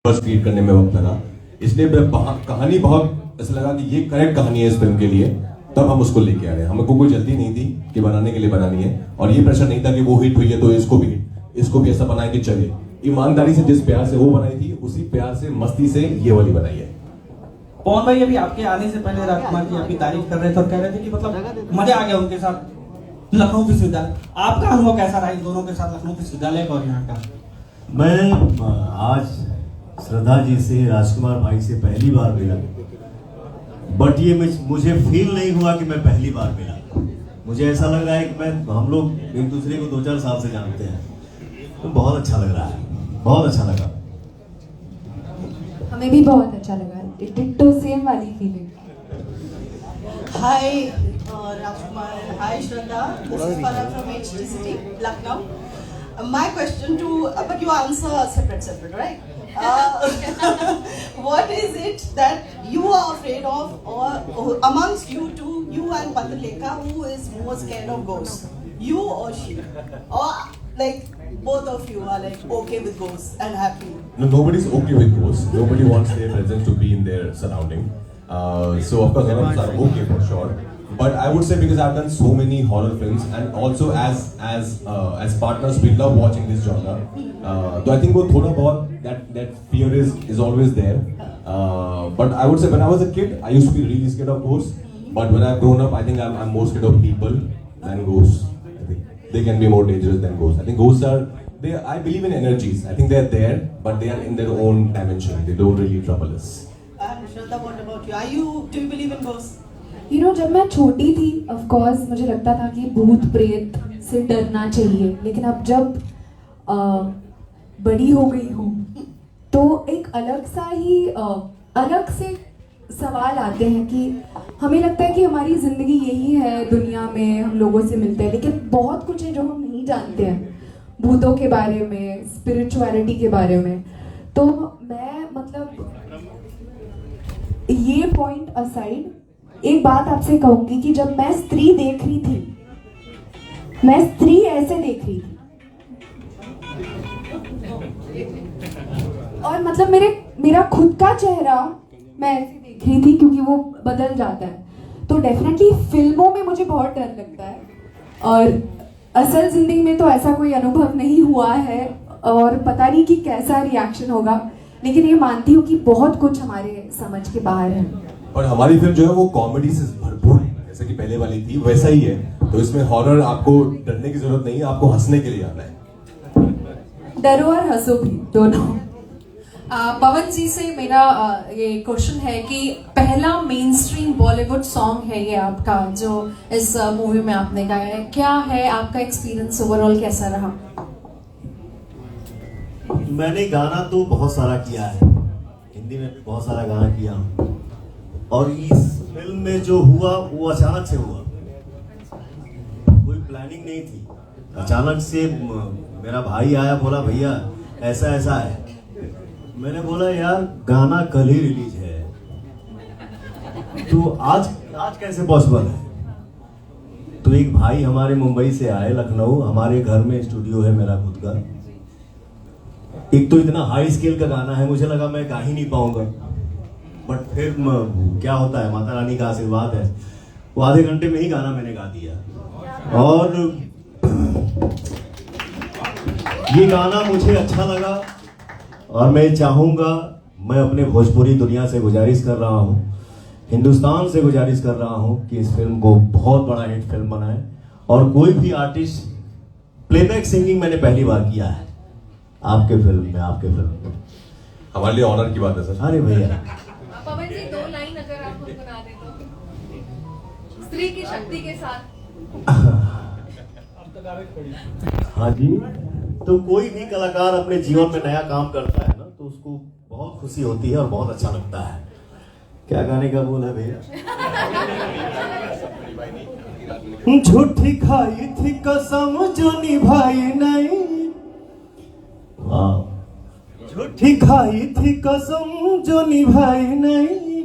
First read करने में वक्त लगा, इसलिए कहानी बहुत ऐसा लगा कि ये करेक्ट कहानी है इस फिल्म के लिए, तब हम उसको लेके आ रहे हैं। हमको कोई जल्दी नहीं थी कि बनाने के लिए बनानी है, और ये प्रेशर नहीं था कि वो हिट हुई है तो इसको भी ऐसा बनाए कि चले। ईमानदारी से जिस प्यार से वो बनाई थी, उसी प्यार से मस्ती से ये वाली बनाई है। पवन भाई अभी आपके आने से पहले राजकुमार की आपकी तारीफ कर रहे थे और कह रहे थे कि मतलब मजा आ गया उनके साथ लखनऊ विश्वविद्यालय। आपका अनुभव कैसा रहा इन दोनों के साथ, लखनऊ विश्वविद्यालय का और यहाँ का? मैं आज श्रद्धा जी से, राजकुमार भाई से पहली बार मिला, बट ये मुझे फील नहीं हुआ कि मैं पहली बार मिला। मुझे ऐसा लग रहा है कि हम लोग एक दूसरे को 2-4 साल से जानते हैं, तो बहुत अच्छा लग रहा है, बहुत अच्छा लगा। हमें भी बहुत अच्छा लगा, डिट्टो सेम वाली feeling. Hi, Rajkumar and hi Shraddha. This is Farah from HT City, Lucknow. My question to, but you answer separate, right? What is it that you are afraid of, or amongst you two, you and Pataleka, who is more scared of ghosts? You or she? Or like both of you are like okay with ghosts and happy? No, nobody's okay with ghosts. Nobody wants their presence to be in their surrounding. So of course, none of us are okay for sure. But I would say because I've done so many horror films, and also as partners, we love watching this genre. So I think वो थोड़ा बहुत that fear is always there. But I would say when I was a kid, I used to be really scared of ghosts. But when I've grown up, I think I'm more scared of people than ghosts. I think they can be more dangerous than ghosts. I think ghosts are I believe in energies. I think they're there, but they are in their own dimension. They don't really trouble us. And Shraddha, what about you? Do you believe in ghosts? जब मैं छोटी थी, of course मुझे लगता था कि भूत प्रेत से डरना चाहिए, लेकिन अब जब बड़ी हो गई हूँ तो एक अलग से सवाल आते हैं कि हमें लगता है कि हमारी ज़िंदगी यही है, दुनिया में हम लोगों से मिलते हैं, लेकिन बहुत कुछ है जो हम नहीं जानते हैं भूतों के बारे में, स्पिरिचुअलिटी के बारे में। तो मैं मतलब ये पॉइंट असाइड एक बात आपसे कहूंगी कि जब मैं स्त्री देख रही थी, मैं स्त्री ऐसे देख रही थी, और मतलब मेरा खुद का चेहरा मैं ऐसे देख रही थी, क्योंकि वो बदल जाता है। तो डेफिनेटली फिल्मों में मुझे बहुत डर लगता है, और असल जिंदगी में तो ऐसा कोई अनुभव नहीं हुआ है, और पता नहीं कि कैसा रिएक्शन होगा, लेकिन ये मानती हूँ कि बहुत कुछ हमारे समझ के बाहर है। और हमारी फिल्म जो है वो कॉमेडी से भरपूर है, जैसे कि पहले वाली थी वैसा ही है। तो इसमें हॉरर आपको डरने की जरूरत नहीं है, आपको हंसने के लिए आना है। डरो और हंसो भी दोनों। पवन जी से मेरा ये क्वेश्चन है कि पहला मेन स्ट्रीम बॉलीवुड सॉन्ग है ये आपका, जो इस मूवी में आपने गाया है, क्या है आपका एक्सपीरियंस ओवरऑल, कैसा रहा? मैंने गाना तो बहुत सारा किया है, हिंदी में भी बहुत सारा गाना किया हूँ, और इस फिल्म में जो हुआ वो अचानक से हुआ, कोई प्लानिंग नहीं थी। अचानक से मेरा भाई आया, बोला भैया ऐसा ऐसा है। मैंने बोला यार गाना कल ही रिलीज है, तो आज कैसे पॉसिबल है? तो एक भाई हमारे मुंबई से आए, लखनऊ, हमारे घर में स्टूडियो है मेरा खुद का। एक तो इतना हाई स्केल का गाना है, मुझे लगा मैं गा ही नहीं पाऊंगा, बट फिर क्या होता है, माता रानी का आशीर्वाद है, वो आधे घंटे में ही गाना मैंने गा दिया। और ये गाना मुझे अच्छा लगा, और मैं चाहूंगा, मैं अपने भोजपुरी दुनिया से गुजारिश कर रहा हूँ, हिंदुस्तान से गुजारिश कर रहा हूँ कि इस फिल्म को बहुत बड़ा हिट फिल्म बनाए। और कोई भी आर्टिस्ट, प्लेबैक सिंगिंग मैंने पहली बार किया है आपके फिल्म में, हमारे लिए ऑनर की बात है सर। अरे भैया पवन जी 2 लाइन अगर आप गुनगुना दे तो, स्त्री की शक्ति के साथ। हाँ जी, तो कोई भी कलाकार अपने जीवन में नया काम करता है ना, तो उसको बहुत खुशी होती है और बहुत अच्छा लगता है। क्या गाने का बोल है भैया? झूठी खाई थी कसम जो निभाई नहीं, झूठी खाई थी कसम जो निभाई नहीं,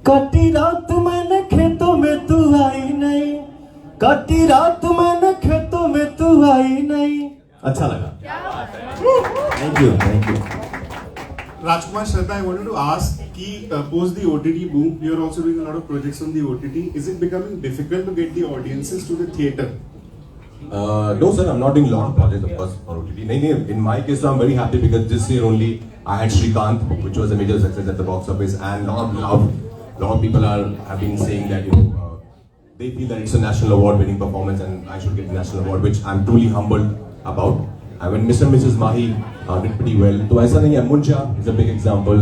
कटी रात मैंने खेतों में तू आई नहीं, कटी रात मैंने खेतों में तू आई नहीं। अच्छा लगा, thank you. Rajkumar, Shraddha, I wanted to ask, post the OTT boom, you are also doing a lot of projects on the OTT. Is it becoming difficult to get the audiences to the theatre? No sir, I'm not doing a lot of projects of course for OTT. In my case I'm very happy because this year only I had Srikanth, which was a major success at the box office, and lot of people have been saying that they feel that it's a national award winning performance and I should get the national award, which I'm truly humbled about. And when Mr. and Mrs. Mahi did pretty well, तो ऐसा नहीं है. Muncha is a big example.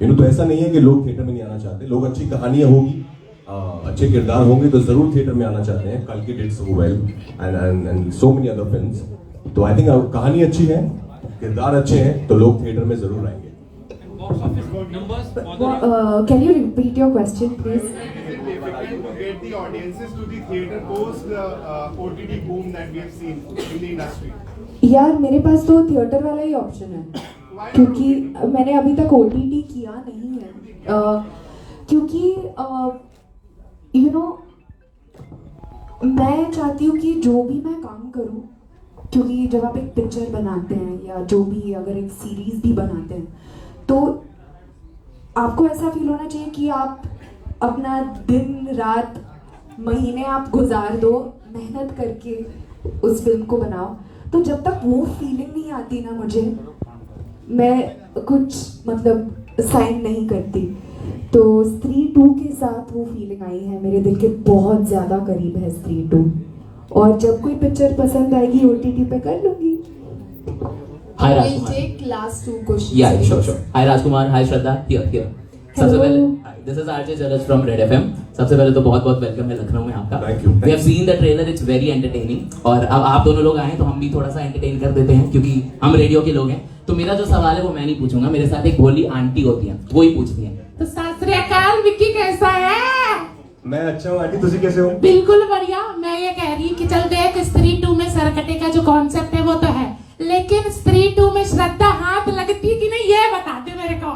तो ऐसा नहीं है कि लोग थिएटर में नहीं आना चाहते. लोग अच्छी कहानियाँ होगी, अच्छे किरदार होंगे तो जरूर थिएटर में आना चाहते हैं. कल की did so well and so many other films. तो I think कहानी अच्छी है, किरदार अच्छे हैं तो लोग थिएटर में जरूर आएंगे. Can you repeat your question, please? Is it difficult to get the audiences to the theatre post the OTT boom that we have seen in the industry? यार मेरे पास तो थिएटर वाला ही ऑप्शन है, क्योंकि मैंने अभी तक OTT किया नहीं है, क्योंकि मैं चाहती हूँ कि जो भी मैं काम करूँ, क्योंकि जब आप एक पिक्चर बनाते हैं या जो भी अगर एक सीरीज भी बनाते हैं तो आपको ऐसा फील होना चाहिए कि आप अपना दिन रात महीने आप गुजार दो मेहनत करके उस फिल्म को बनाओ. तो जब तक वो फीलिंग नहीं आती ना मुझे, मैं कुछ साइन नहीं करती. तो स्त्री 2 के साथ वो फीलिंग आई है, मेरे दिल के बहुत ज़्यादा करीब है स्त्री 2. और जब कोई पिक्चर पसंद आएगी OTT पे कर लूँगी. Hi We'll Rajkumar. take last 2 questions. Yeah, sure. Hi Rajkumar, hi Shraddha. Here. सबसे पहले, this is RJ Jalaj from Red FM. सबसे पहले तो बहुत वेलकम है लखनऊ में आपका. Thank you. We have seen the trailer, it's very entertaining. और अब आप दोनों लोग आए तो हम भी थोड़ा सा एंटरटेन कर देते हैं क्योंकि हम रेडियो के लोग हैं. तो मेरा जो सवाल है वो मैं नहीं पूछूंगा, मेरे साथ एक भोली आंटी होती है, वो ही पूछती है. तो सत श्री अकाल, विक्की कैसा है? मैं अच्छा हूँ आंटी, तुझे कैसे हो? बिल्कुल बढ़िया. मैं ये कह रही कि चल देख, स्त्री 2 में सरकटे का जो कॉन्सेप्ट है वो तो है, लेकिन स्त्री 2 में श्रद्धा हाथ लगती कि नहीं ये बता दे मेरे को.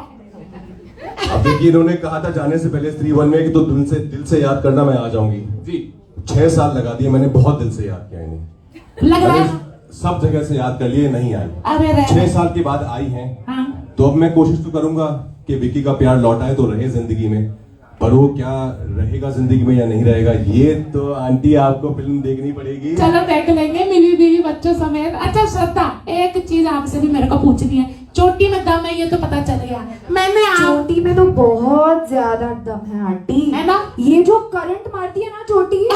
अब देखिए, इन्होंने कहा था जाने से पहले स्त्री 1 में कि तो दिल से याद करना, मैं आ जाऊंगी जी. 6 साल लगा दिए मैंने, बहुत दिल से याद किया इन्हें. लग रहा है सब जगह से याद कर लिए, नहीं आई. अरे 6 साल के बाद आई हैं. हाँ. तो अब मैं कोशिश तो करूंगा कि विक्की का प्यार लौटाए तो रहे जिंदगी में, पर वो क्या रहेगा जिंदगी में या नहीं रहेगा, ये तो आंटी आपको फिल्म देखनी पड़ेगी. चलो देख लेंगे, मिली बीवी बच्चों समेत. अच्छा श्रद्धा, एक चीज आपसे भी मेरे को पूछनी है. चोटी में दम है ये तो पता चल गया. मैंने चोटी में तो बहुत ज्यादा दम है आंटी, है ना? ये जो करंट मारती है ना चोटी,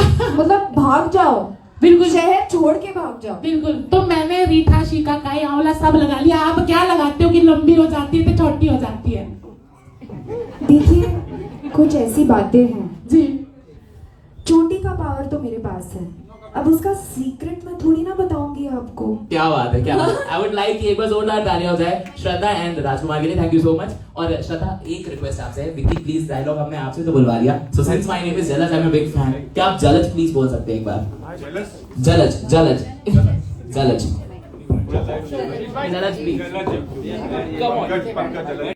भाग जाओ, बिल्कुल शहर छोड़ के भाग जाओ. बिल्कुल. तो मैंने रीठा, शीका, काई, आंवला सब लगा लिया. आप क्या लगाते हो कि लंबी हो जाती है तो छोटी हो जाती है? देखिए, कुछ ऐसी बातें हैं जी. चोटी का पावर तो मेरे पास है, अब उसका सीक्रेट मैं थोड़ी ना बताऊंगी आपको. क्या बात है, क्या बात. आई वुड लाइक एक बार जोरदार तालियां हो जाए श्रद्धा एंड राजकुमार के लिए. Thank you so much. और श्रद्धा, एक रिक्वेस्ट आपसे है, विक्की प्लीज डायलॉग हमने आपसे तो बुलवा लिया. So since my name is Jalaj, I am a big fan. क्या आप जलज प्लीज बोल सकते हैं एक बार? जलज जलज प्लीज.